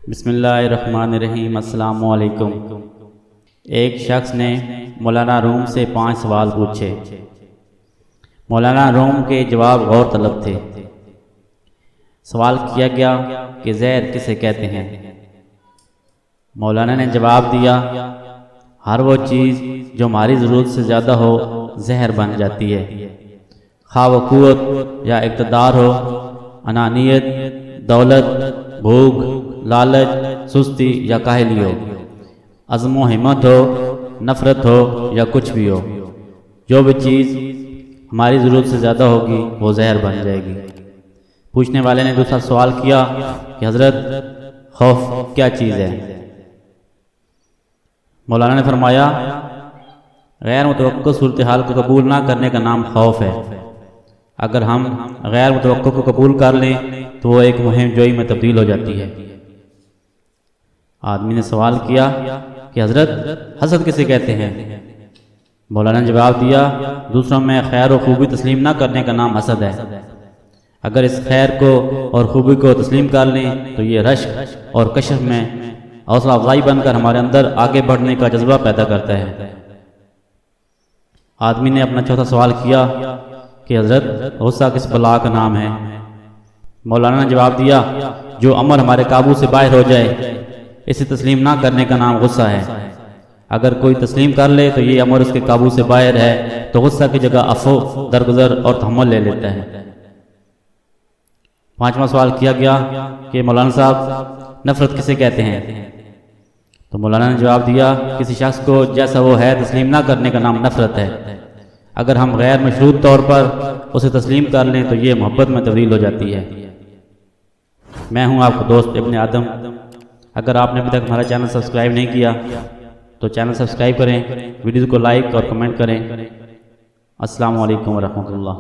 बिस्मिल्लाहिर्रहमानिर्रहीम। अस्सलाम वालेकुम। एक शख्स ने मौलाना रूम से 5 सवाल पूछे। मौलाना रूम के जवाब गौर तलब थे। सवाल किया गया कि जहर किसे कहते हैं। मौलाना ने जवाब दिया, हर वो चीज़ जो हमारी ज़रूरत से ज़्यादा हो जहर बन जाती है, खा वो क़ुव्वत या इक़्तिदार हो, अनानियत, दौलत, भूख, लालच, सुस्ती या काहली हो, अज़्म व हिम्मत हो, नफ़रत हो या कुछ भी हो, जो भी चीज़ हमारी ज़रूरत से ज़्यादा होगी वो जहर बन जाएगी। पूछने वाले ने दूसरा सवाल किया कि हज़रत खौफ क्या चीज़ है। मौलाना ने फरमाया, गैर मुतवक्को सूरत हाल को कबूल ना करने का नाम खौफ है। अगर हम गैर मुतवक्को को कबूल कर लें तो वो एक मुहिम जोई में तब्दील हो जाती है। आदमी ने सवाल किया कि हज़रत हसद किसे कहते हैं। मौलाना ने जवाब दिया, दूसरों में खैर और खूबी तस्लीम ना करने का नाम हसद है। अगर इस खैर को और खूबी को तस्लीम कर लें तो ये रश्क और कशफ में हौसला अफजाई बनकर हमारे अंदर आगे बढ़ने का जज्बा पैदा करता है। आदमी ने अपना चौथा सवाल किया कि हज़रत गुस्सा किस बला का नाम है। मौलाना ने जवाब दिया, जो अमर हमारे काबू से बाहर हो जाए इसे तस्लीम ना करने का नाम गुस्सा है। अगर कोई तस्लीम कर ले तो ये अमर उसके काबू से बाहर है तो गुस्सा की जगह अफो, दरगुजर और तहम्मुल ले लेता है। 5वां सवाल किया गया कि मौलाना साहब नफ़रत किसे कहते हैं। तो मौलाना ने जवाब दिया, किसी शख्स को जैसा वो है तस्लीम ना करने का नाम नफ़रत है। अगर हम गैर मशरूत तौर पर उसे तस्लीम कर लें तो ये मोहब्बत में तब्दील हो जाती है। मैं हूँ आपका दोस्त इब्न आदम। अगर आपने अभी तक हमारा चैनल सब्सक्राइब नहीं किया तो चैनल सब्सक्राइब करें, वीडियो को लाइक और कमेंट करें। अस्सलाम वालेकुम व रहमतुल्लाह।